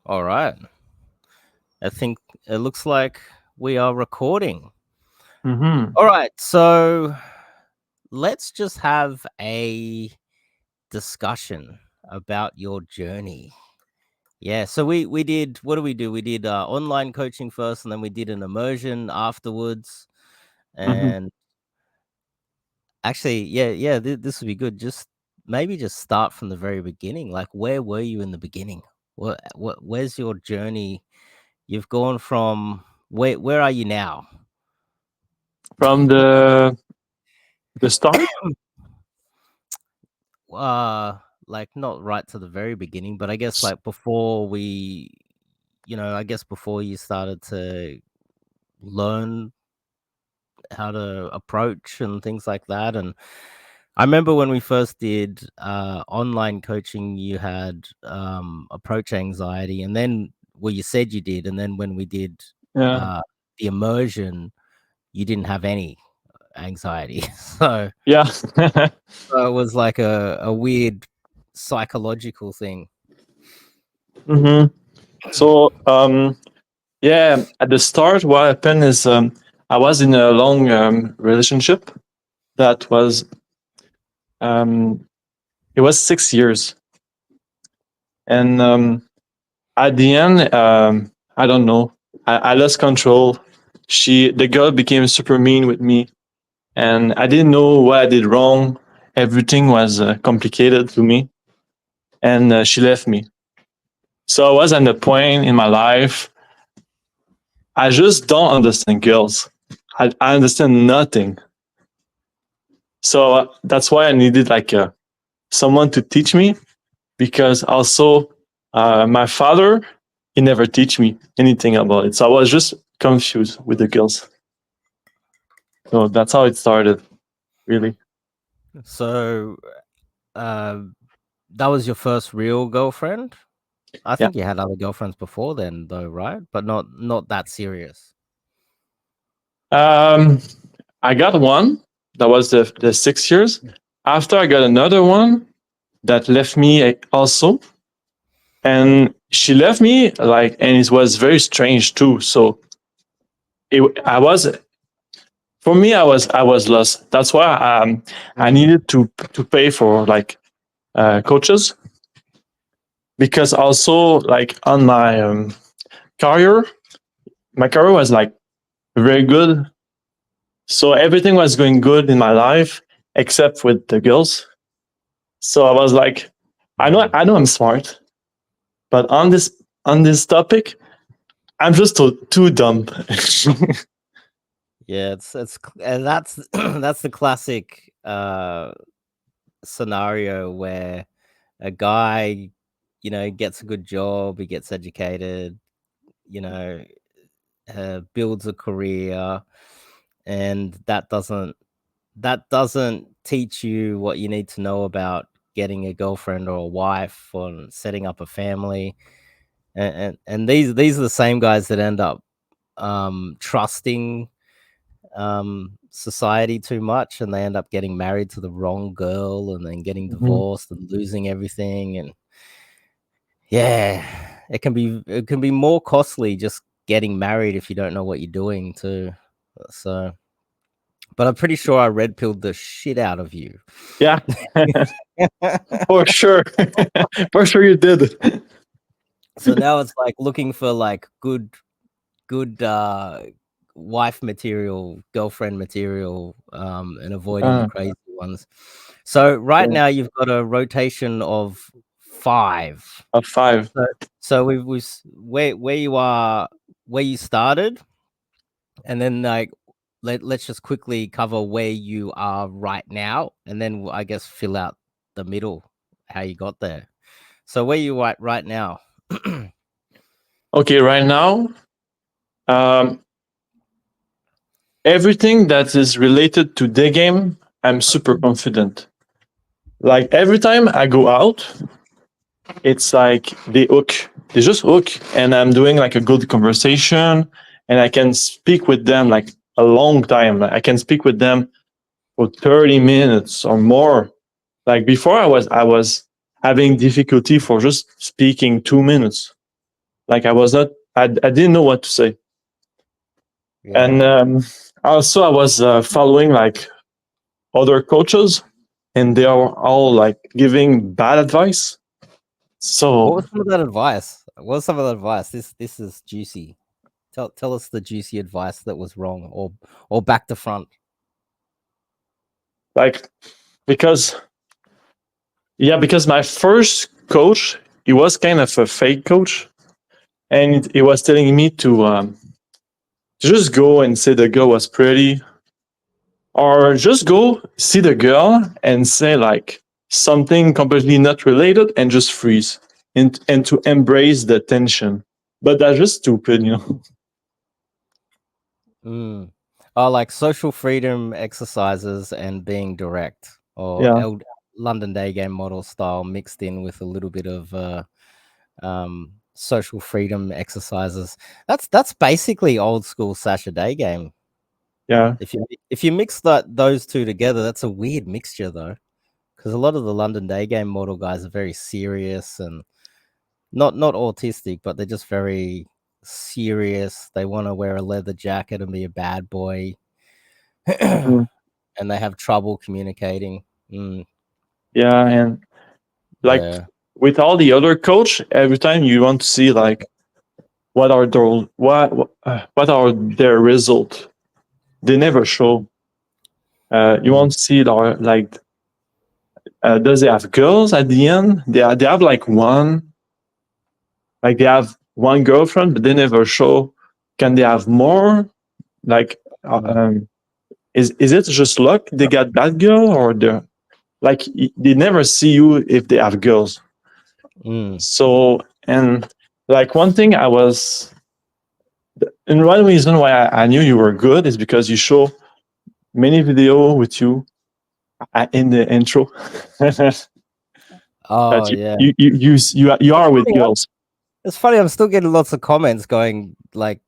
All right. I think it looks like we are recording. Mm-hmm. All right. So let's just have a discussion about your journey. Yeah. So we did, what do? We did online coaching first, and then we did an immersion afterwards. Mm-hmm. And actually, yeah, this would be good. Just maybe just start from the very beginning. Like, where were you in the beginning? Where's your journey? You've gone from where are you now? From the start. Uh, like not right to the very beginning, but I guess like before I guess before you started to learn how to approach and things like that. And I remember when we first did online coaching, you had approach anxiety, and then well, you said you did, and then when we did Yeah. uh, the immersion, you didn't have any anxiety. So Yeah. it was like a weird psychological thing. Mm-hmm. So yeah, at the start, what happened is I was in a long relationship that was um, it was 6 years, and at the end, I don't know, I lost control. The girl became super mean with me, and I didn't know what I did wrong. Everything was complicated to me, and she left me. So I was at the point in my life, I just don't understand girls. I understand nothing. So that's why I needed like someone to teach me, because also my father, he never teach me anything about it. So I was just confused with the girls. So that's how it started, really. So uh, that was your first real girlfriend? I Yeah. think you had other girlfriends before then, though, right? But not that serious. Um, I got one. That was the 6 years. After I got another one that left me also, and she left me like, and it was very strange too. So I was, for me, I was lost. That's why I Mm. needed to pay for like coaches, because also like on my career, my career was like very good. So everything was going good in my life except with the girls. So I was like, Mm. I know I'm smart, but on this topic, I'm just too dumb. Yeah, and that's that's the classic scenario where a guy, gets a good job, he gets educated, you know, builds a career, and that doesn't teach you what you need to know about getting a girlfriend or a wife or setting up a family. And these are the same guys that end up trusting society too much, and they end up getting married to the wrong girl and then getting Mhm. divorced and losing everything. And yeah, it can be more costly just getting married if you don't know what you're doing too. So, but I'm pretty sure I red pilled the shit out of you. Yeah, for sure. For sure you did. So now it's like looking for like good wife material, girlfriend material, and avoiding the Uh, crazy ones. So right yeah, now you've got a rotation of 5. a five. So where you are, where you started, and then like let's just quickly cover where you are right now, and then I guess fill out the middle, how you got there. So where you at right now? Okay, right now, um, everything that is related to the game, I'm super confident. Like every time I go out, it's like they just hook, and I'm doing like a good conversation, and I can speak with them like a long time. I can speak with them for 30 minutes or more. Like before, I was having difficulty for just speaking 2 minutes. Like I was not, I didn't know what to say. Yeah. And also I was following like other coaches, and they are all like giving bad advice. What So was some of that advice? What was some of that advice? This is juicy. Tell us the juicy advice that was wrong, or back to front. like because because my first coach, he was kind of a fake coach, and he was telling me to just go and say the girl was pretty, or just go see the girl and say like something completely not related and just freeze, and to embrace the tension. But that's just stupid, you know. Mm. Oh, like social freedom exercises and being direct, or Yeah, London Daygame model style mixed in with a little bit of social freedom exercises. That's basically old school Sasha Daygame. yeah. If you mix those two together, that's a weird mixture though, because a lot of the London Daygame model guys are very serious and not autistic, but they're just very serious. They want to wear a leather jacket and be a bad boy, Mhm. and they have trouble communicating. Mm, Yeah, and like yeah. with all the other coach, every time you want to see like what are their result, they never show. You Mm, want to see like does they have girls at the end? They have like they have one girlfriend, but they never show. Can they have more? Like, mm, is it just luck they got that girl, or they never see you if they have girls. mm, So, and like one thing and one reason why I knew you were good is because you show many video with you in the intro that oh yeah. you It's are with funny. girls. It's funny. I'm still getting lots of comments going like,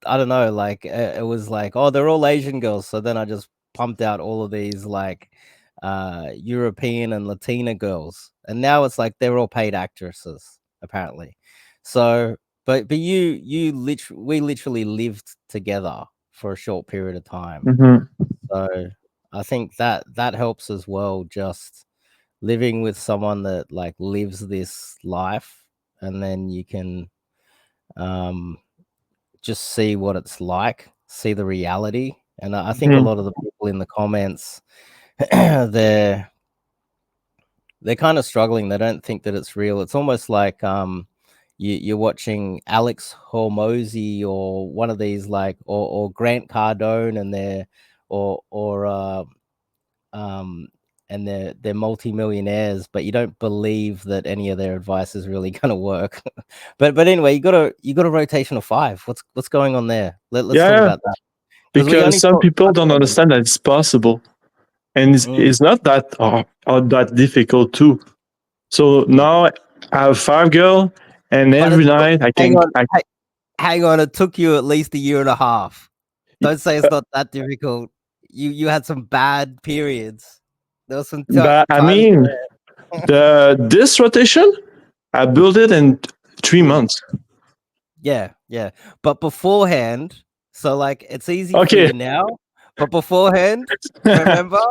I don't know, like it was like, oh, they're all Asian girls. So then I just pumped out all of these like European and Latina girls, and now it's like they're all paid actresses apparently. So, but we literally lived together for a short period of time. Hmm. So I think that helps as well. Just living with someone that like lives this life, and then you can um just see what it's like, see the reality. And I think a Hmm. lot of the people in the comments, they're they're kind of struggling. They don't think that it's real. It's almost like you're watching Alex Hormozy or one of these like or Grant Cardone, and they're or um and they're multimillionaires, but you don't believe that any of their advice is really going to work. But anyway, you got a rotation of five. What's going on there? Let's talk Yeah, about that. Because we because only some talk people I don't thought understand that it's possible, and mm, it's not that that difficult too. So mm. now I have five girl, and But every night I hang can. on, hang on, it took you at least a year and a half. Don't say it's not that difficult. You had some bad periods. There was some But I times mean, where the this rotation, I built it in 3 months. yeah, yeah. But beforehand, so like it's easy for Okay, you now, but beforehand, remember?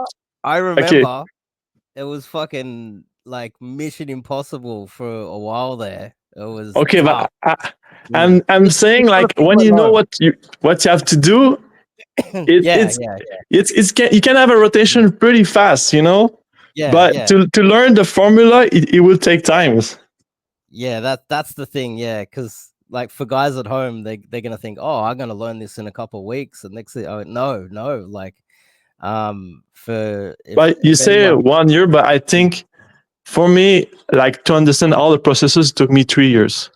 I okay, remember it was fucking like Mission Impossible for a while there. It was okay. tough. But Mm. I'm saying Just for the like people when at you know home. what you have to do, it Yeah, yeah, you can have a rotation pretty fast, you know. yeah, But yeah. to learn the formula, it will take time. Yeah, that's the thing, yeah, because like for guys at home, they're gonna think, "Oh, I'm gonna learn this in a couple of weeks," and next thing, oh no, no, like, for But you if say anyone, 1 year, but I think for me, like to understand all the processes, took me 3 years.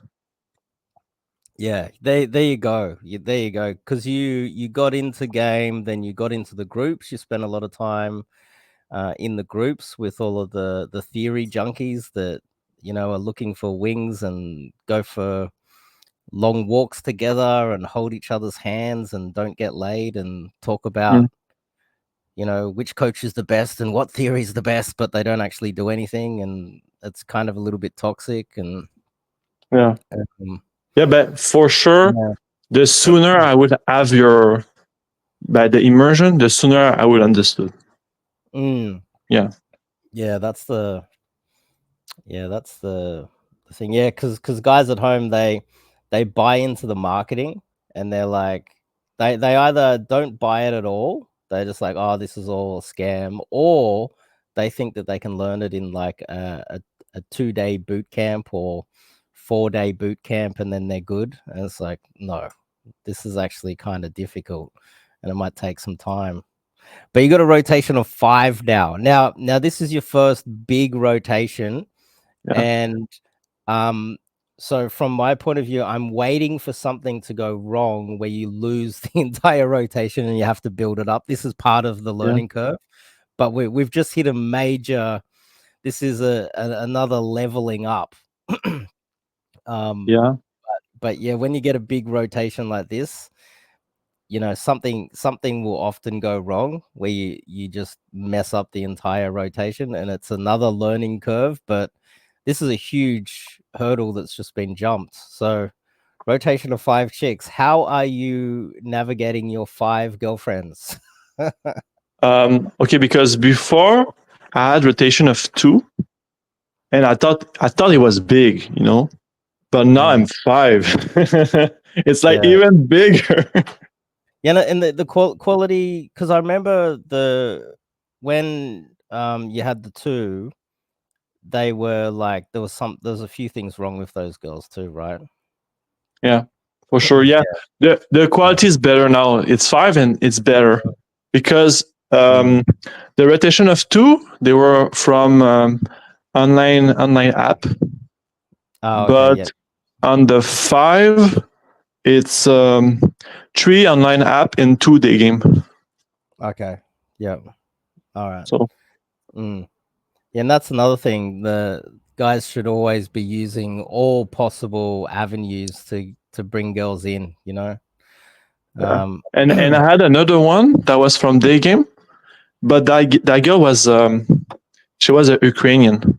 yeah, there you go, there you go, because you got into game, then you got into the groups, you spent a lot of time in the groups with all of the theory junkies that are looking for wings and go for long walks together and hold each other's hands and don't get laid and talk about Mm, which coach is the best and what theory is the best, but they don't actually do anything, and it's kind of a little bit toxic. And yeah. Yeah, but for sure, Yeah. the sooner I would have your by the immersion, the sooner I would understood. Mm. Yeah, Yeah, that's the thing. Yeah, because guys at home, they buy into the marketing, and they're like, they either don't buy it at all. They're just like, oh, this is all a scam, or they think that they can learn it in like a 2-day boot camp or 4-day boot camp, and then they're good. And it's like, no, this is actually kind of difficult, and it might take some time. But you got a rotation of 5 now. Now this is your first big rotation, yeah, and um so from my point of view, I'm waiting for something to go wrong where you lose the entire rotation and you have to build it up. This is part of the yeah, learning curve, but we've just hit a major. This is another leveling up. um yeah. but yeah, when you get a big rotation like this, something will often go wrong where you just mess up the entire rotation, and it's another learning curve. But this is a huge hurdle that's just been jumped. So rotation of 5 chicks, how are you navigating your 5 girlfriends? Okay, because before I had rotation of two, and I thought it was big, but now Mm, I'm five. It's like yeah. even bigger. Yeah, and the quality, because I remember the when you had the 2, they were like, there was a few things wrong with those girls too, right? Yeah, for sure. Yeah, Yeah. the quality is better now. It's five and it's better because Mm. the rotation of two they were from online app, Oh, okay, but yeah. on the five it's three online app and two day game. Okay. Yeah. All right. So Mm. Yeah, and that's another thing. The guys should always be using all possible avenues to bring girls in, you know? yeah, Um, and I had another one that was from day game, but that girl was she was a Ukrainian,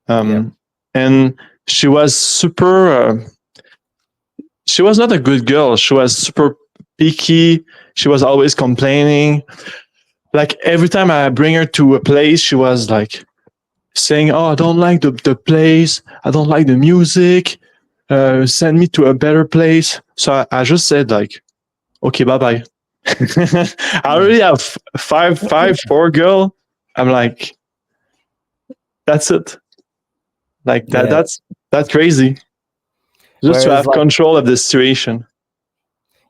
yep. and she was super. She was not a good girl. She was super picky. She was always complaining. Like every time I bring her to a place, she was like saying, "Oh, I don't like the place. I don't like the music. Send me to a better place." So I just said like, "Okay, bye bye." I Mm. already have five, four girl. I'm like, that's it. Like that. Yeah. That's crazy. Just to Whereas, have like, control of the situation.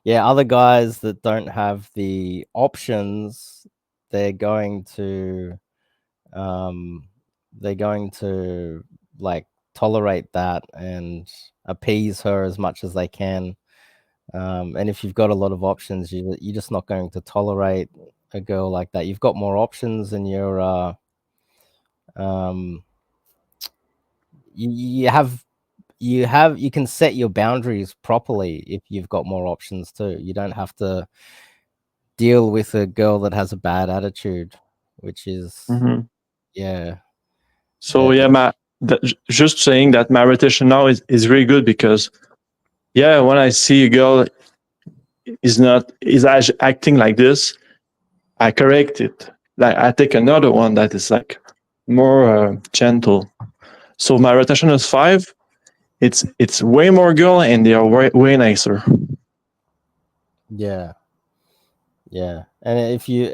yeah, other guys that don't have the options, they're going to, um, they're going to like tolerate that and appease her as much as they can. And if you've got a lot of options, you're just not going to tolerate a girl like that. You've got more options, and um, you can set your boundaries properly if you've got more options too. You don't have to deal with a girl that has a bad attitude, which is Mhm. yeah, So it, yeah, it, just saying that my rotation now is really good because yeah, when I see a girl is acting like this, I correct it. Like I take another one that is like more gentle. So my rotation is five. It's way more girl and they are way nicer. yeah, yeah. And if you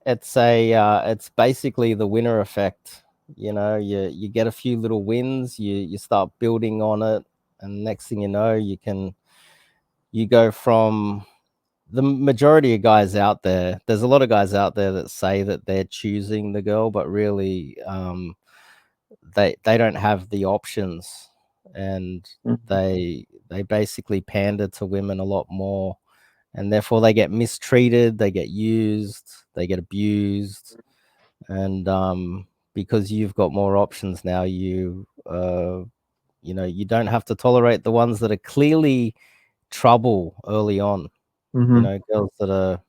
it's basically the winner effect. You get a few little wins, you start building on it, and next thing you know, you go from the majority of guys out there. There's a lot of guys out there that say that they're choosing the girl, but really, they don't have the options, and Mhm. they basically pander to women a lot more, and therefore they get mistreated, they get used, they get abused, and because you've got more options now, you don't have to tolerate the ones that are clearly trouble early on. Mhm. Girls that are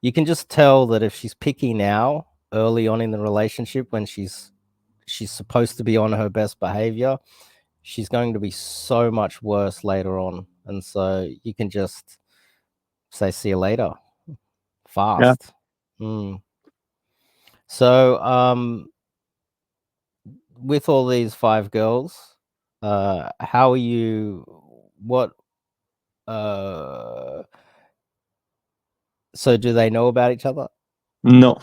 you can just tell that if she's picky now, early on in the relationship, when she's supposed to be on her best behavior, she's going to be so much worse later on. And so you can just say, see you later, Yeah. fast. Mm. So, with all these 5 girls, how are you what, uh so do they know about each other? No,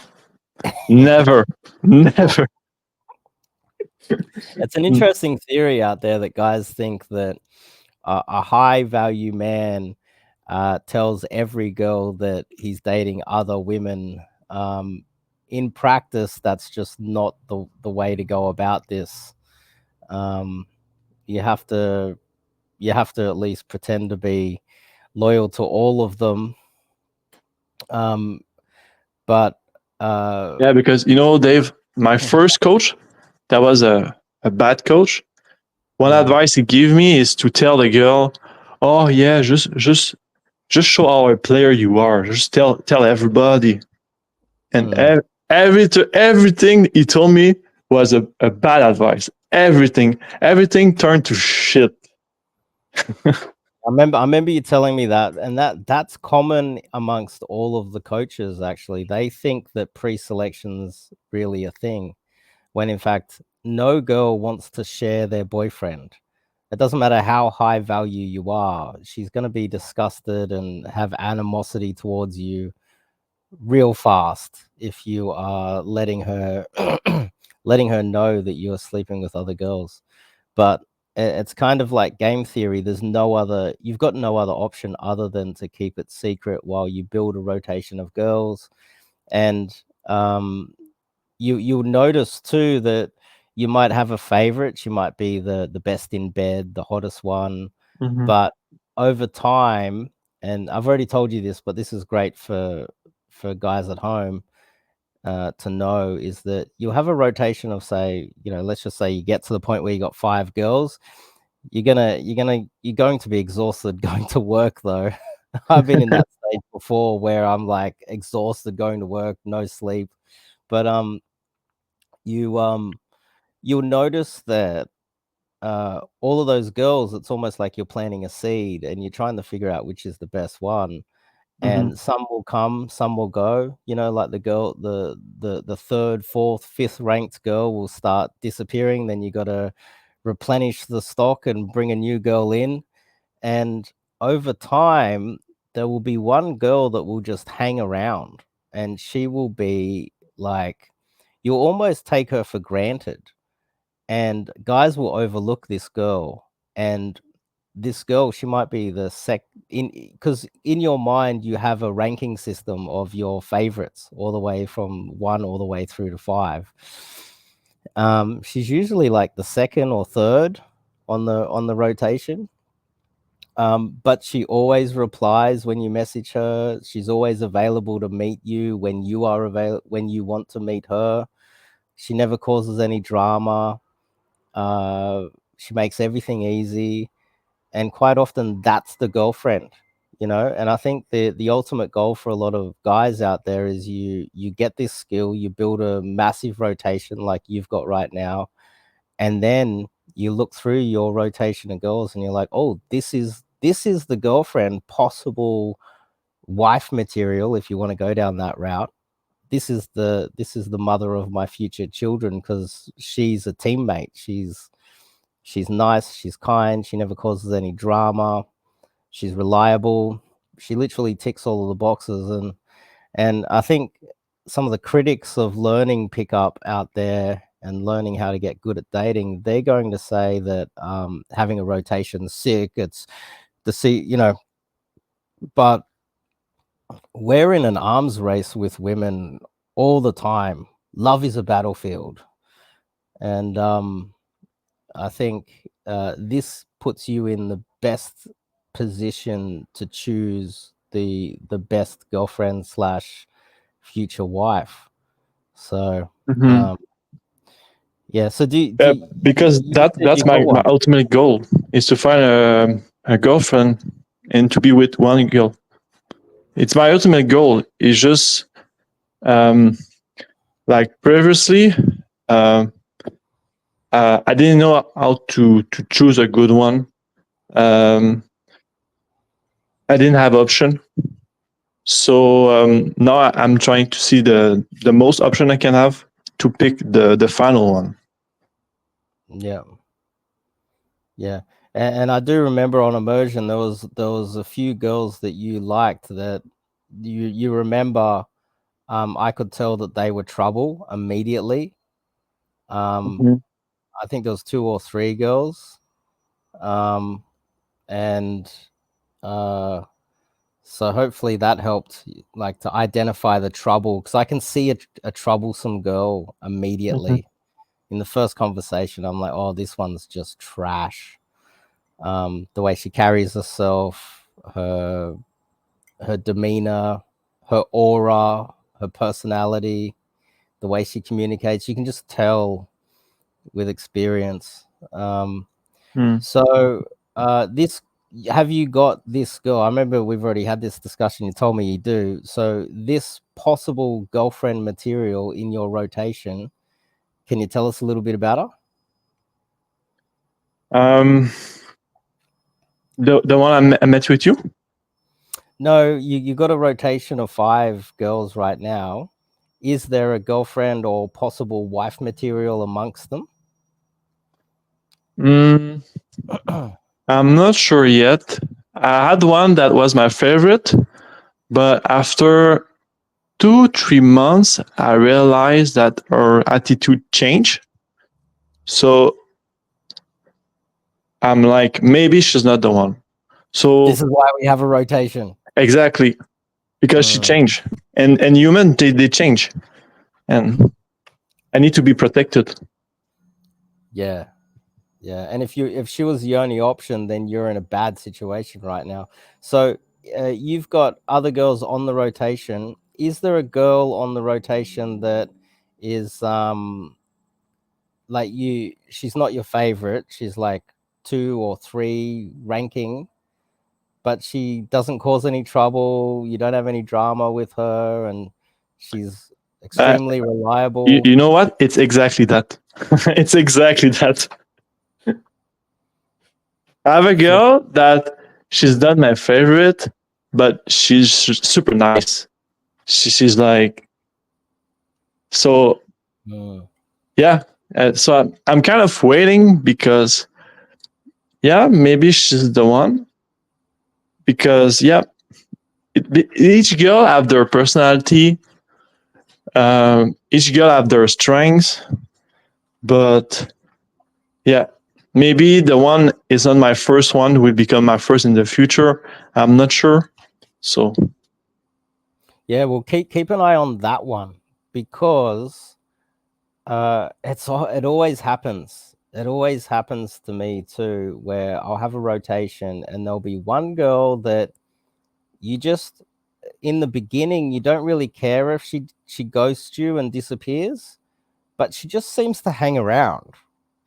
never, never. It's an interesting theory out there that guys think that a high value man tells every girl that he's dating other women. In practice, that's just not the way to go about this. Um, you have to you have to at least pretend to be loyal to all of them. Um, but Yeah, because Dave, my first coach, that was a bad coach. One mm, advice he gave me is to tell the girl, "Oh yeah, just show how a player you are. Just tell everybody." And mm. everything he told me was a bad advice. Everything turned to shit. I remember you telling me that, and that's common amongst all of the coaches. Actually, they think that pre-selection's really a thing, when in fact no girl wants to share their boyfriend. It doesn't matter how high value you are; she's going to be disgusted and have animosity towards you real fast if you are letting her letting her know that you're sleeping with other girls. But it's kind of like game theory. You've got no other option other than to keep it secret while you build a rotation of girls. And um, you'll notice too that you might have a favorite. She might be the best in bed, the hottest one, Mm-hmm. but over time, and I've already told you this, but this is great for guys at home to know, is that you'll have a rotation of, say, let's just say you get to the point where you got 5 girls. You're going to be exhausted going to work though. I've been in that stage before where I'm like exhausted going to work, no sleep. But you you'll notice that all of those girls, it's almost like you're planting a seed and you're trying to figure out which is the best one. Mm-hmm. And some will come, some will go. Like the girl, the third, fourth, fifth ranked girl will start disappearing. Then you got to replenish the stock and bring a new girl in. And over time, there will be one girl that will just hang around, and she will be like, you'll almost take her for granted. And guys will overlook this girl. And this girl, she might be the because in your mind you have a ranking system of your favorites all the way from 1 all the way through to 5. She's usually like the second or third on the rotation. But she always replies when you message her. She's always available to meet you when when you want to meet her. She never causes any drama. uh she makes everything easy, and quite often that's the girlfriend. And I think the ultimate goal for a lot of guys out there is you get this skill, you build a massive rotation like you've got right now, and then you look through your rotation of girls and you're like, oh, this is the girlfriend, possible wife material if you want to go down that route. This is the mother of my future children, because she's a teammate. She's nice, she's kind, she never causes any drama, she's reliable, she literally ticks all of the boxes. And I think some of the critics of learning pickup out there and learning how to get good at dating, they're going to say that having a rotation's sick. It's the see, but we're in an arms race with women all the time. Love is a battlefield, and I think this puts you in the best position to choose the best girlfriend slash future wife. So, Mm-hmm. um, yeah. So Yeah, because you said that's you got my one? ultimate goal is to find a girlfriend and to be with one girl. It's my ultimate goal. It's just um, like previously, um, I didn't know how to choose a good one. Um, I didn't have option, so now I'm trying to see the most option I can have to pick the final one. Yeah, yeah. And I do remember on immersion there was a few girls that you liked that you remember. I could tell that they were trouble immediately. Um, Mhm. I think there was 2 or 3 girls, um, and, uh, so hopefully that helped, like, to identify the trouble, because I can see a troublesome girl Mhm. immediately. In the first conversation, I'm like, "Oh, this one's just trash." The way she carries herself, her demeanor, her aura, her personality, the way she communicates, you can just tell with experience. Mm. So, this have you got this girl? I remember we've already had this discussion. You told me you do. So, this possible girlfriend material in your rotation, can you tell us a little bit about her? Um, the one I met with you. No, you got a rotation of 5 girls right now. Is there a girlfriend or possible wife material amongst them? Mm, I'm not sure yet. I had one that was my favorite, but after 2 3 months, I realized that her attitude changed. So I'm like, maybe she's not the one. This So is why we have a rotation. exactly because she Mm, changed, and human they change, and I need to be protected. yeah. Yeah, and if she was the only option, then you're in a bad situation right now. So, you've got other girls on the rotation. Is there a girl on the rotation that is, like she's not your favorite, she's like 2 or 3 ranking, but she doesn't cause any trouble, you don't have any drama with her, and she's Uh, extremely reliable? you know what? It's exactly that. It's exactly that. I have a So girl that she's not my favorite, but she's super nice. She's like so. mm, Yeah. So I'm kind of waiting because yeah, maybe she's the one because yeah, each girl have their personality. Each girl have their strengths, but yeah, maybe the one is not my first one will become my first in the future. I'm not sure. So yeah, well, keep an eye on that one, because it always happens. It always happens to me too, where I'll have a rotation and there'll be one girl that you just, in the beginning, you don't really care if she ghosts you and disappears, but she just seems to hang around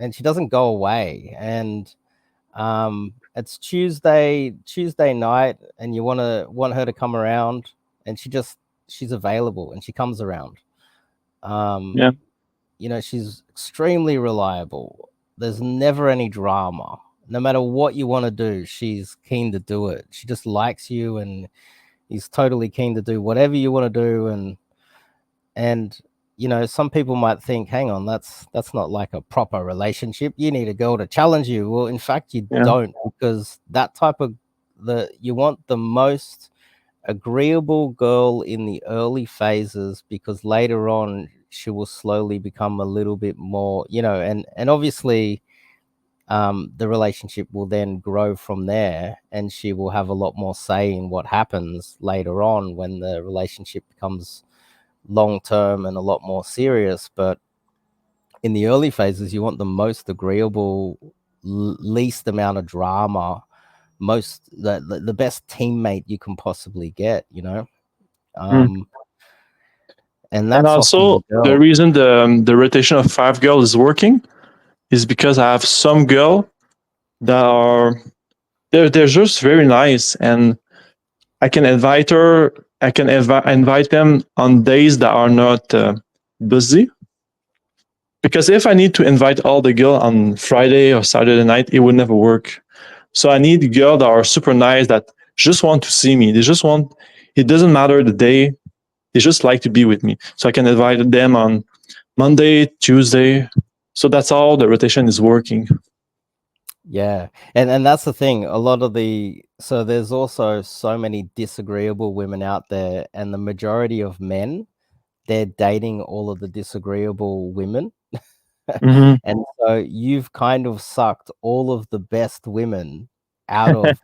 and she doesn't go away. And it's Tuesday night and you want her to come around, and she's available and she comes around. Um yeah, she's extremely reliable. There's never any drama. No matter what you want to do, she's keen to do it. She just likes you and is totally keen to do whatever you want to do. And some people might think, hang on, that's not like a proper relationship. You need a girl to challenge you. Well, in fact, you yeah, don't, because that type of the you want the most agreeable girl in the early phases, because later on she will slowly become a little bit more, and obviously the relationship will then grow from there, and she will have a lot more say in what happens later on when the relationship becomes long term and a lot more serious. But in the early phases, you want the most agreeable, least amount of drama, the best teammate you can possibly get, mm. um, and And that's often also the the girl. reason the rotation of 5 girls is working is because I have some girl that are they're just very nice, and I can invite her. I can invite them on days that are not busy, because if I need to invite all the girl on Friday or Saturday night, it would never work. So I need girls that are super nice that just want to see me. They just want. It doesn't matter the day. They just like to be with me. So I can invite them on Monday, Tuesday. So that's all the rotation is working. Yeah. And that's the thing. A lot of so there's also so many disagreeable women out there, and the majority of men, they're dating all of the disagreeable women. Mm-hmm. And so you've kind of sucked all of the best women out of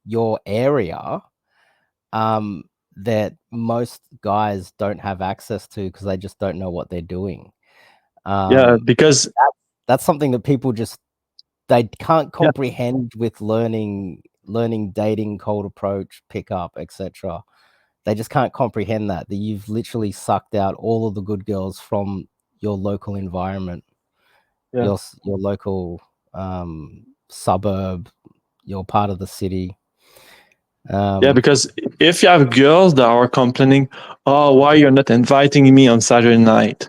your area, um, that most guys don't have access to because they just don't know what they're doing. Yeah, Um, because that's something that people just they can't yeah, comprehend with learning dating, cold approach, pickup, etc. They just can't comprehend that you've literally sucked out all of the good girls from your local environment, yeah, your local suburb, your part of the city. yeah. Um, Because if you have girls that are complaining, oh, why you're not inviting me on Saturday night?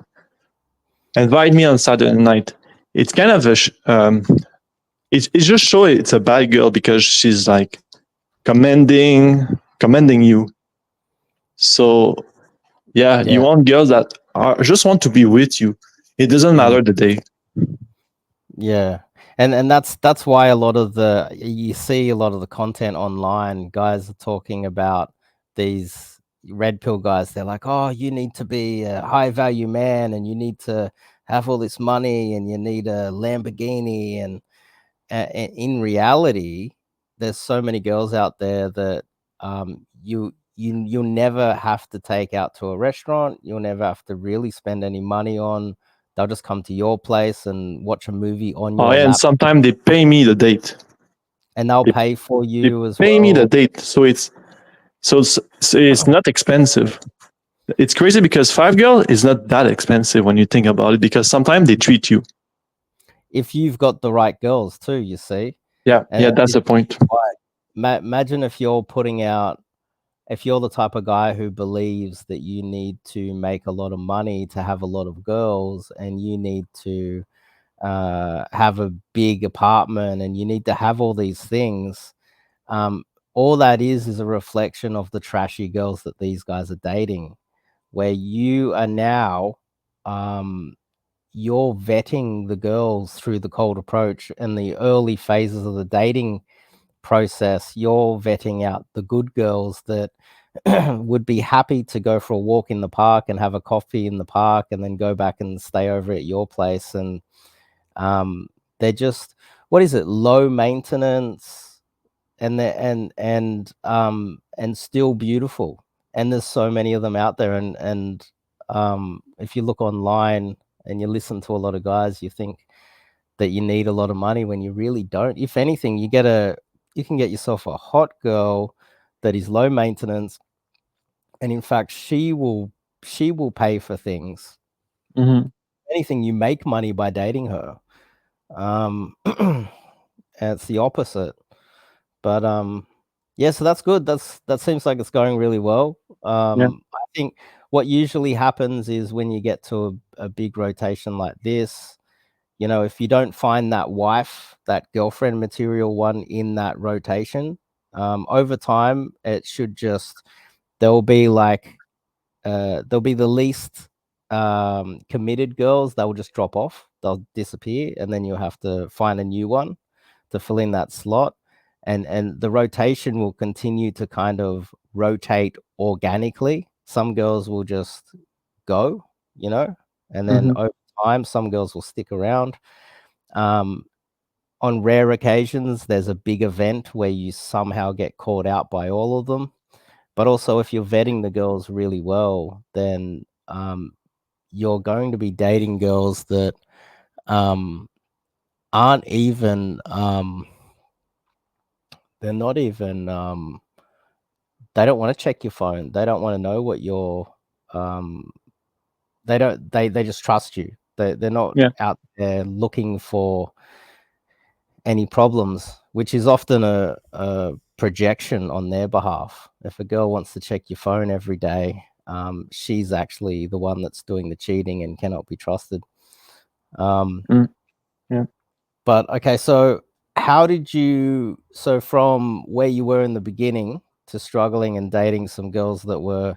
Invite me on Saturday night. It's kind of it just show it's a bad girl because she's like commending you. So yeah, you yeah. want girls that are just want to be with you. It doesn't Mm. matter the day. Yeah, and that's why a lot of you see a lot of the content online, guys are talking about these red pill guys. They're like, "Oh, you need to be a high value man, and you need to have all this money, and you need a Lamborghini." And in reality, there's so many girls out there that you'll never have to take out to a restaurant. You'll never have to really spend any money on. They'll just come to your place and watch a movie on Oh your yeah, and lap, sometimes they pay me the date. and they'll They, pay for they you as pay me the well. date, so it's not expensive. It's crazy because five girl is not that expensive when you think about it because sometimes they treat you. If you've got the right girls too, you see. Yeah, And yeah, that's this the is point. why. Imagine if you're putting out if you're the type of guy who believes that you need to make a lot of money to have a lot of girls, and you need to have a big apartment, and you need to have all these things, um, all that is a reflection of the trashy girls that these guys are dating, where you are now, um, you're vetting the girls through the cold approach and the early phases of the dating process. You're vetting out the good girls that would be happy to go for a walk in the park and have a coffee in the park and then go back and stay over at your place. And um, they're just, what is it, low maintenance, and they're and still beautiful. And there's so many of them out there. And if you look online and you listen to a lot of guys, you think that you need a lot of money when you really don't. If anything, you can get yourself a hot girl that is low maintenance, and in fact, she will pay for things. Hmm. Anything, you make money by dating her. And it's the opposite. But yeah, so that's good. That seems like it's going really well. Yeah. I think what usually happens is when you get to a big rotation like this, if you don't find that wife, that girlfriend material one in that rotation, over time, it should just, there'll be like, there'll be the least committed girls. They will just drop off. They'll disappear, and then you'll have to find a new one to fill in that slot. And the rotation will continue to kind of rotate organically. Some girls will just go, and then Hmm. over time, some girls will stick around. Um, on rare occasions, there's a big event where you somehow get caught out by all of them. But also, if you're vetting the girls really well, then you're going to be dating girls that um, aren't even, they're not even, they don't want to check your phone. They don't want to know what um, they don't, they just trust you. They're not Yeah. out there looking for any problems, which is often a projection on their behalf. If a girl wants to check your phone every day, she's actually the one that's doing the cheating and cannot be trusted. Um, Mm, yeah. but okay, so how did you? So from where you were in the beginning to struggling and dating some girls that were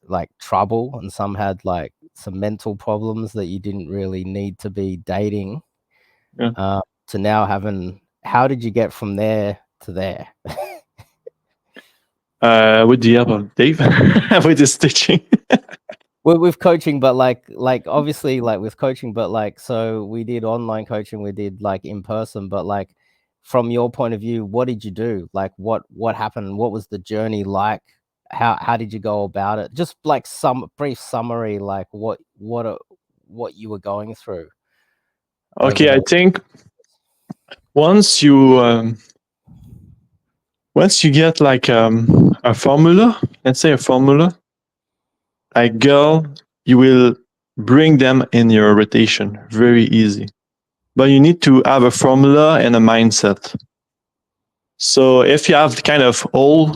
like trouble, and some had like some mental problems that you didn't really need to be dating, Yeah. to now having. How did you get from there to there? With the help of Dave, with his teaching. With coaching, but like obviously like with coaching, but like so we did online coaching, we did like in person, but like from your point of view, what did you do? Like what happened? What was the journey like? How did you go about it? Just like some brief summary, like what you were going through over Okay, I those. think once you um, once you get like a formula, let's say a formula, like girl, you will bring them in your rotation very easy. But you need to have a formula and a mindset. So if you have kind of hole,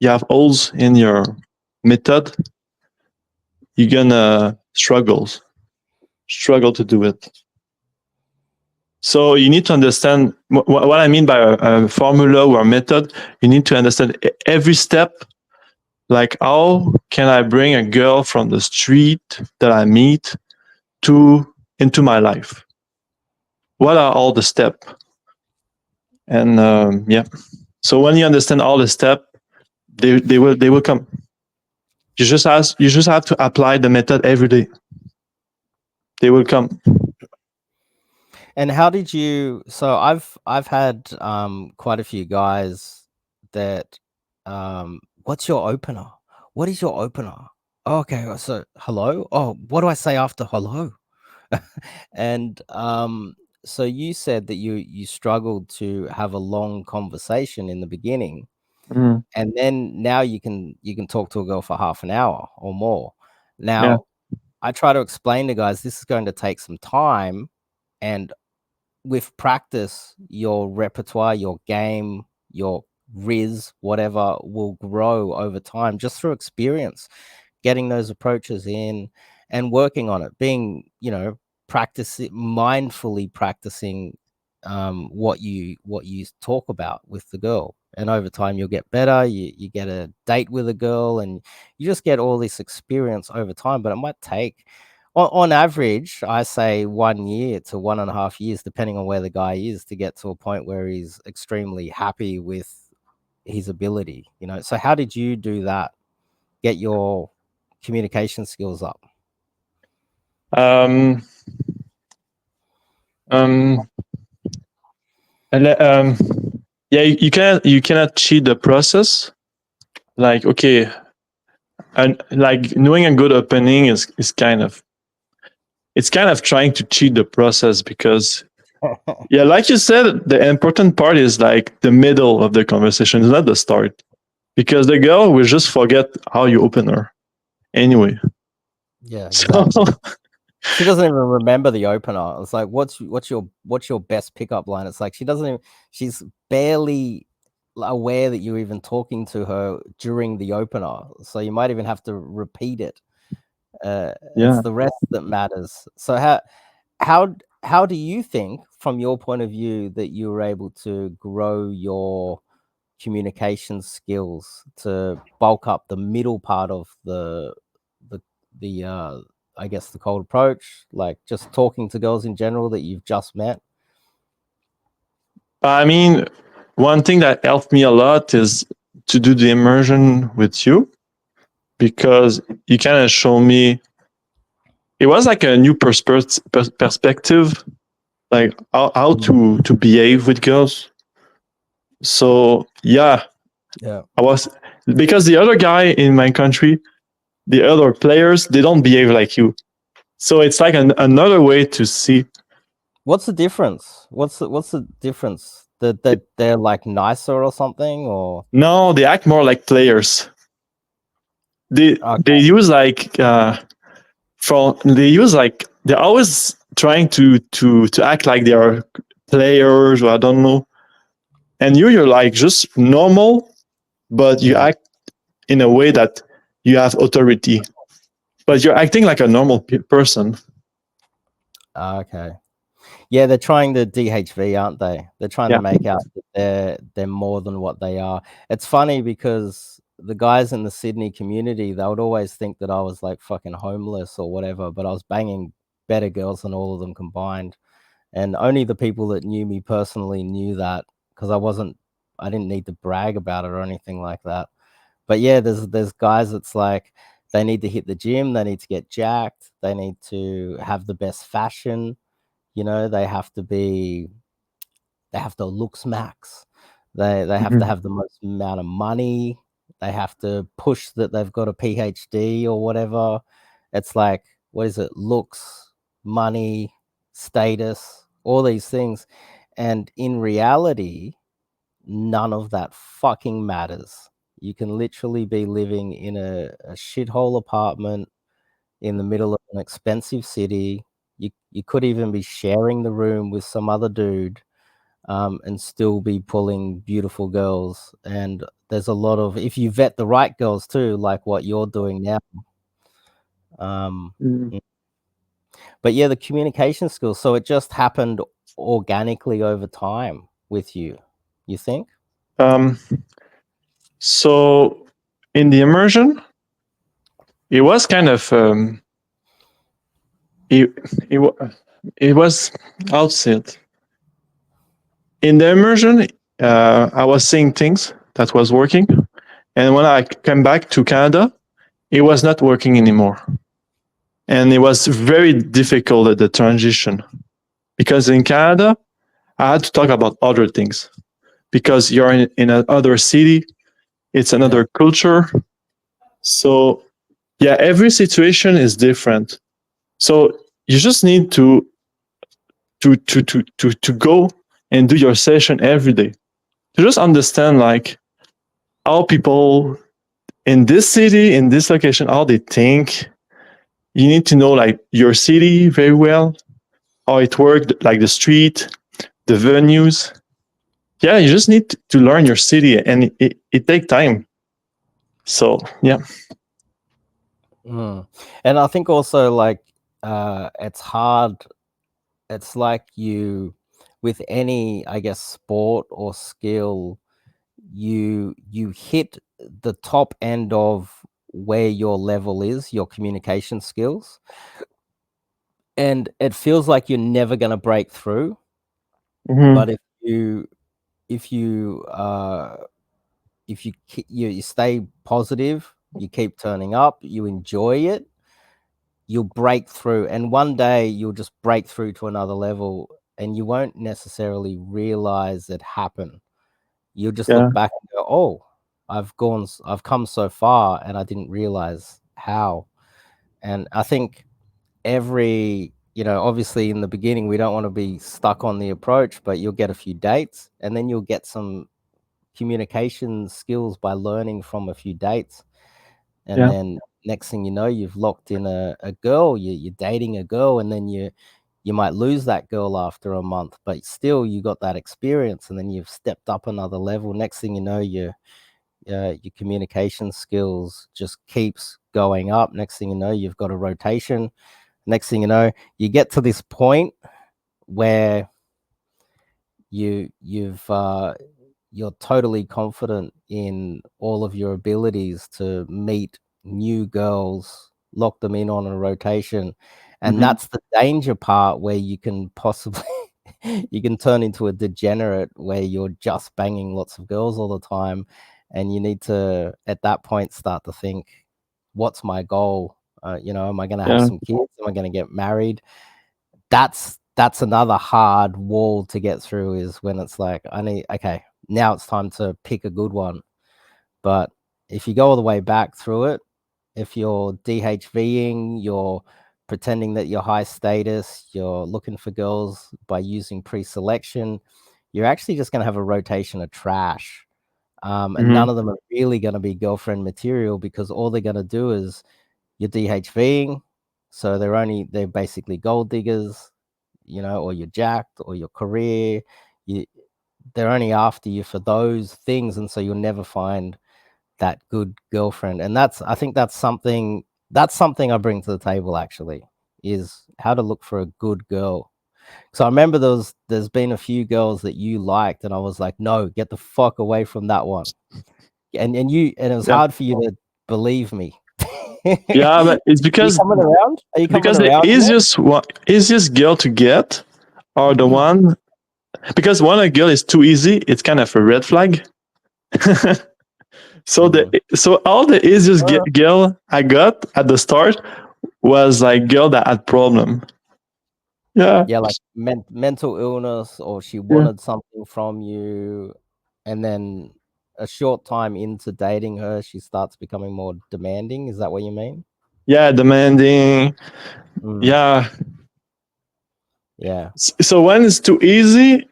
you have holes in your method, you're gonna struggle to do it. So you need to understand what I mean by a formula or a method. You need to understand every step. Like, how can I bring a girl from the street that I meet to into my life? What are all the steps? And yeah, so when you understand all the steps, they will come. You just have to apply the method every day. They will come. And how did you? So I've had quite a few guys that what's your opener? What is your opener? Oh, okay, so hello. Oh, what do I say after hello? And so you said that you struggled to have a long conversation in the beginning, Mm, and then now you can talk to a girl for half an hour or more. yeah. Now I try to explain to guys this is going to take some time, and with practice, your repertoire, your game, your riz, whatever will grow over time just through experience, getting those approaches in and working on it, being, practicing mindfully practicing what you talk about with the girl. And over time you'll get better. You get a date with a girl and you just get all this experience over time. But it might take on average, I say 1 year to 1.5 years, depending on where the guy is, to get to a point where he's extremely happy with his ability. So how did you do that? Get your communication skills up? Um, um, and, yeah, you cannot cheat the process. Like, okay, and like knowing a good opening is kind of, it's kind of trying to cheat the process because, yeah, like you said, the important part is like the middle of the conversation, not the start, because the girl will just forget how you open her anyway. Yeah, So exactly. She doesn't even remember the opener. It's like, what's your best pickup line? It's like she's barely aware that you're even talking to her during the opener. So you might even have to repeat it. It's yeah. the rest that matters. So how do you think, from your point of view, that you were able to grow your communication skills to bulk up the middle part of the the I guess the cold approach, like just talking to girls in general that you've just met? I mean, one thing that helped me a lot is to do the immersion with you because you kind of show me, it was like a new perspective, like how to behave with girls. So yeah, Yeah. I was, because the other guy in my country, the other players, they don't behave like you. So it's like another way to see. What's the difference? What's the difference? That they're like nicer or something, or No, they act more like players. They okay, use like they use like, they're always trying to act like they are players, or I don't know. And you're like just normal, but you yeah. act in a way that you have authority, but you're acting like a normal person. Okay. Yeah, they're trying to DHV, aren't they? They're trying to Yeah. make out that they're more than what they are. It's funny because the guys in the Sydney community, they would always think that I was like fucking homeless or whatever, but I was banging better girls than all of them combined. And only the people that knew me personally knew that because I didn't need to brag about it or anything like that. But yeah, there's guys that's like they need to hit the gym, they need to get jacked, they need to have the best fashion, you know, they have to looks max. They have to Mhm. have the most amount of money. They have to push that they've got a PhD or whatever. It's like, what is it? Looks, money, status, all these things. And in reality, none of that fucking matters. You can literally be living in a shithole apartment in the middle of an expensive city. You could even be sharing the room with some other dude, and still be pulling beautiful girls. And there's a lot of if you vet the right girls too, like what you're doing now. Um, Mm. mm, but yeah, the communication skills. So it just happened organically over time with you. You think? Um, so in the immersion, it was kind of it, it, wa- it was outside. In the immersion, I was seeing things that was working, and when I came back to Canada, it was not working anymore, and it was very difficult at the transition because in Canada, I had to talk about other things because you're in another city, it's Yeah. another culture, so yeah, every situation is different. So you just need to go and do your session every day to just understand like how people in this city, in this location, how they think. You need to know like your city very well, how it worked, like the street, the venues. Yeah, you just need to learn your city, and it takes time. So yeah. Mm. And I think also like it's hard. It's like you with any, I guess, sport or skill, you hit the top end of where your level is, your communication skills, and it feels like you're never gonna break through. Hmm. But if you uh if you you stay positive, you keep turning up, you enjoy it, you'll break through, and one day you'll just break through to another level, and you won't necessarily realize it happened. You'll just Yeah. look back and go, "Oh, I've come so far, and I didn't realize how." And I think obviously in the beginning, we don't want to be stuck on the approach, but you'll get a few dates, and then you'll get some communication skills by learning from a few dates. And Yeah. then next thing you know, you've locked in a girl, you're dating a girl, and then you might lose that girl after a month, but still you got that experience, and then you've stepped up another level. Next thing you know, your communication skills just keeps going up. Next thing you know, you've got a rotation. Next thing you know, you get to this point where you've you're totally confident in all of your abilities to meet new girls, lock them in on a rotation. And Hmm. that's the danger part where you can possibly you can turn into a degenerate where you're just banging lots of girls all the time. And you need to, at that point, start to think, what's my goal? Am I going to have Yeah. some kids? Am I going to get married? That's another hard wall to get through is when it's like, I need okay, now it's time to pick a good one. But if you go all the way back through it, if you're DHVing, you're pretending that you're high status, you're looking for girls by using pre-selection, you're actually just gonna have a rotation of trash. And Hmm. none of them are really gonna be girlfriend material because all they're gonna do is you're DHVing, so they're basically gold diggers, or you're jacked or your career. You They're only after you for those things, and so you'll never find that good girlfriend. And I think that's something I bring to the table actually. is how to look for a good girl. So I remember there's been a few girls that you liked, and I was like, no, get the fuck away from that one. And it was Yeah. hard for you to believe me. Yeah, but it's Are you coming around? Are you coming because the around yet? easiest girl to get are the one, because when a girl is too easy, it's kind of a red flag. So all the easiest girl I got at the start was like girl that had problem. Yeah, Yeah, like mental illness, or she yeah, wanted something from you, and then a short time into dating her, she starts becoming more demanding. Is that what you mean? yeah, demanding. Mm, Yeah. yeah, So when it's too easy,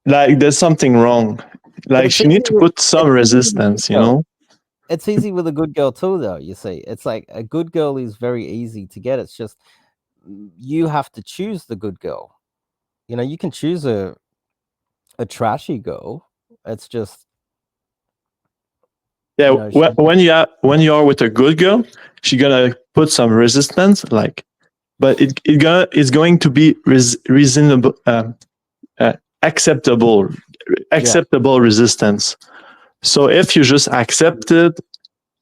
like there's something wrong. but Like she need to put some it's easy with a good resistance, you girl. know? It's easy with a good girl too, though. You see, it's like a good girl is very easy to get. It's just you have to choose the good girl. You know, you can choose a trashy girl. It's just, Yeah, you know, she, when you are with a good girl, she gonna put some resistance, like, but it's going to be reasonable, uh, acceptable, yeah. acceptable resistance. So if you just accept it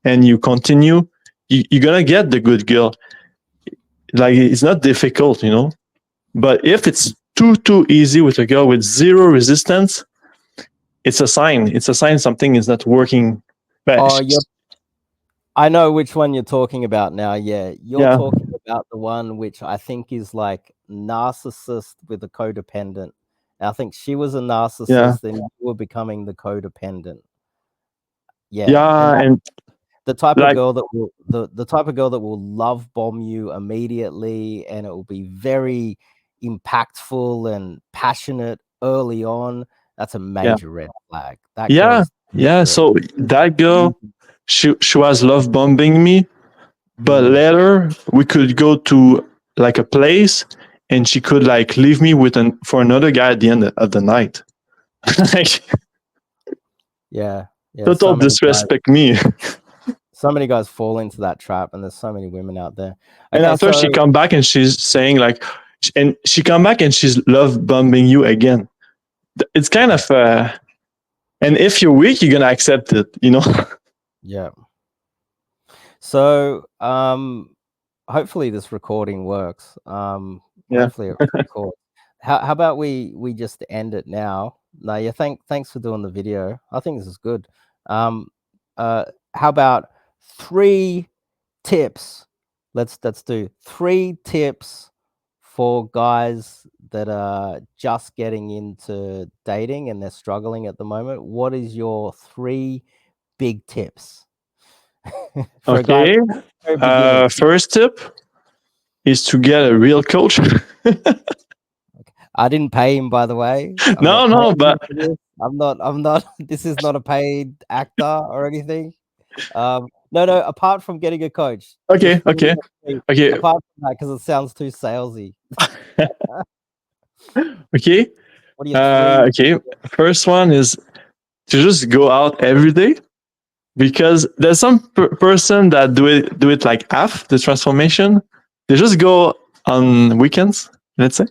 and you continue, you're gonna get the good girl. Like it's not difficult, you know. But if it's too easy with a girl with zero resistance, it's a sign. It's a sign something is not working. But Oh, I know which one you're talking about now. Yeah, you're yeah, talking about the one which I think is like narcissist with a codependent. I think she was a yeah, narcissist, and you were becoming the codependent. Yeah, and yeah, and the type of like girl that will the type of girl that will love bomb you immediately, and it will be very impactful and passionate early on. That's a yeah, major red flag. That girl yeah, is yeah. dangerous. So that girl, she was love bombing me, but Mm, later we could go to like a place, and she could like leave me with an for another guy at the end of the night. Like yeah, yeah. total disrespect me. So many guys fall into that trap, and there's so many women out there. And Okay, after so she come back and she's saying like, and she come back and she's love bombing you again. It's kind yeah, of and if you're weak, you're gonna accept it, you know. yeah. So hopefully this recording works. Yeah. Hopefully it records. How about we just end it now? No, yeah, thanks for doing the video. I think this is good. Um how about 3 tips? Let's do 3 tips for guys that are just getting into dating and they're struggling at the moment. What is your 3 big tips for a guy Okay. very beginning? First tip is to get a real coach. I didn't pay him, by the way. I'm No, not no, paying but him for this. I'm not this is not a paid actor or anything. No, apart from getting a coach, okay, just give me okay, the 3 okay, apart from that, 'cause it sounds too salesy. okay. What are your 3 Okay. First one is to just go out every day, because there's some person that do it like half the transformation. They just go on weekends, let's say.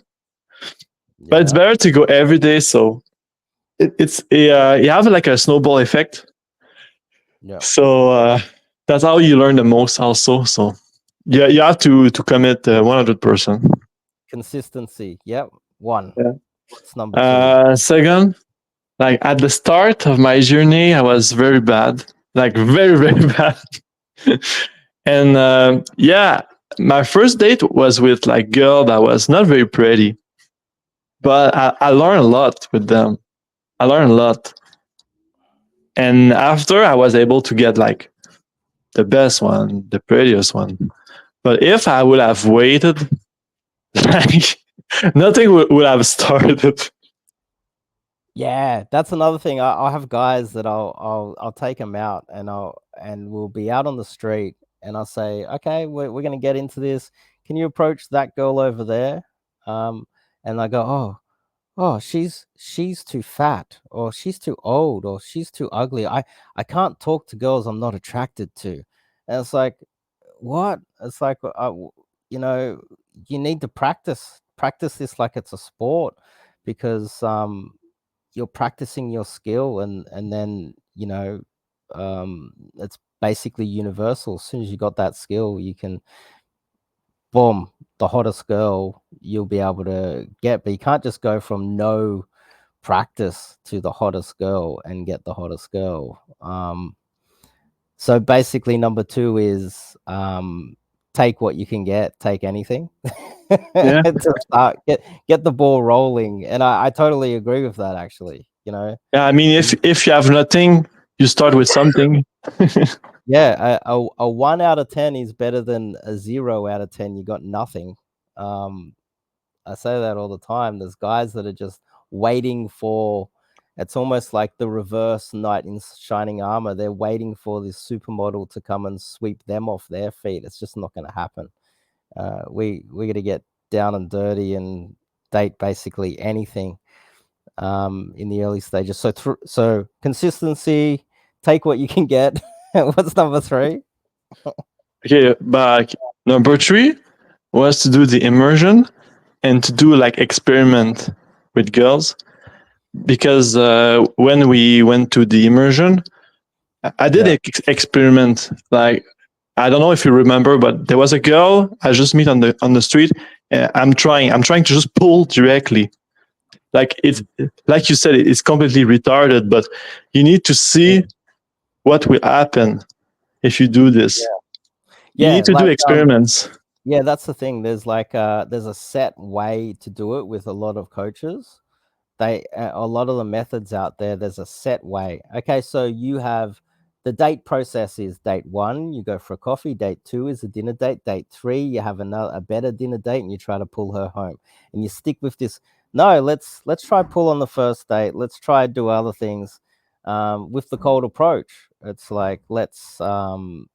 But it's Yeah, better to go every day. So it's you have like a snowball effect. yeah. So that's how you learn the most, also. So yeah, you have to commit 100%. Consistency. Yep. 1. Yeah. What's number 2? Second, like at the start of my journey, I was very bad, like very very bad. And yeah, my first date was with like girl that was not very pretty, but I learned a lot with them. I learned a lot, and after I was able to get like the best one, the prettiest one. But if I would have waited, like nothing would have started. Yeah, that's another thing. I'll have guys that I'll take them out, and we'll be out on the street, and I'll say, okay, we're gonna get into this. Can you approach that girl over there? Um, and I go, oh, she's too fat, or she's too old, or she's too ugly. I can't talk to girls I'm not attracted to. And it's like, what? It's like, you know, you need to practice this like it's a sport, because you're practicing your skill, and then, it's basically universal. As soon as you got that skill, you can, boom, the hottest girl you'll be able to get. But you can't just go from no practice to the hottest girl and get the hottest girl. So basically, number two is, take what you can get, take anything Yeah. to start, get the ball rolling. And I totally agree with that, actually. Yeah. I mean, You- if you have nothing, you start with something. yeah, a 1 out of 10 is better than a 0 out of 10. You got nothing. Um, I say that all the time. There's guys that are just waiting for. It's almost like the reverse knight in shining armor. They're waiting for this supermodel to come and sweep them off their feet. It's just not going to happen. We got to get down and dirty and date basically anything, in the early stages. So consistency, take what you can get. What's number three? Okay, but number three was to do the immersion and to do like experiment with girls, because when we went to the immersion, I did Yeah, experiment. Like, I don't know if you remember, but there was a girl I just meet on the street. I'm trying to just pull directly. Like, it's like you said, it's completely retarded, but you need to see what will happen if you do this. yeah, You need yeah. to do experiments. Yeah, that's the thing. There's a set way to do it with a lot of coaches. A lot of the methods out there, there's a set way. Okay, so you have the date process is: date one, you go for a coffee; date two is a dinner date; date three, you have a better dinner date, and you try to pull her home. And you stick with this. No, let's try pull on the first date. Let's try do other things. With the cold approach, it's like, let's um,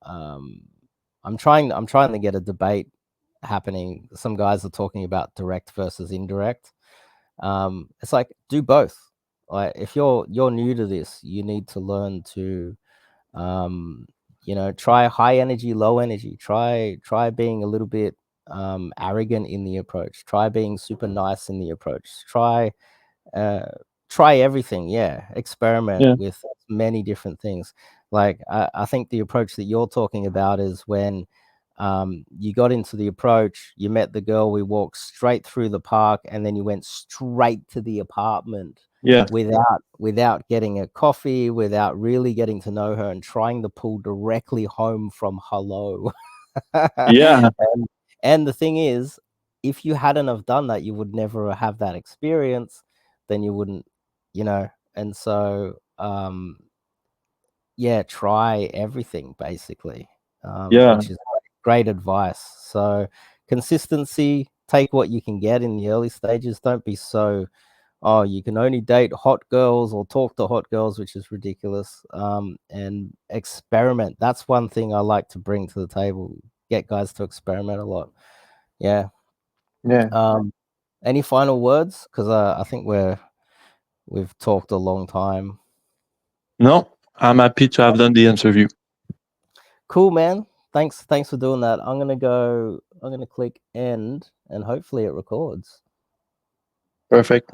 I'm trying to get a debate happening. Some guys are talking about direct versus indirect. It's like, do both. Like, if you're new to this, you need to learn to, um, try high energy, low energy. Try being a little bit arrogant in the approach. Try being super nice in the approach. Uh, try everything. Yeah, experiment Yeah, with many different things. Like, I think the approach that you're talking about is when, you got into the approach, you met the girl, we walked straight through the park, and then you went straight to the apartment yeah, without getting a coffee, without really getting to know her, and trying to pull directly home from hello. yeah, and, and the thing is, if you hadn't have done that, you would never have that experience. Then you wouldn't, you know. And so, yeah, try everything basically, yeah, which is great advice. So consistency, take what you can get in the early stages. Don't be so, oh, you can only date hot girls or talk to hot girls, which is ridiculous. And experiment. That's one thing I like to bring to the table. Get guys to experiment a lot. Yeah. yeah. Um, any final words? Because I think we've talked a long time. No, I'm happy to have done the interview. Cool, man. Thanks for doing that. I'm gonna click end, and hopefully it records. Perfect.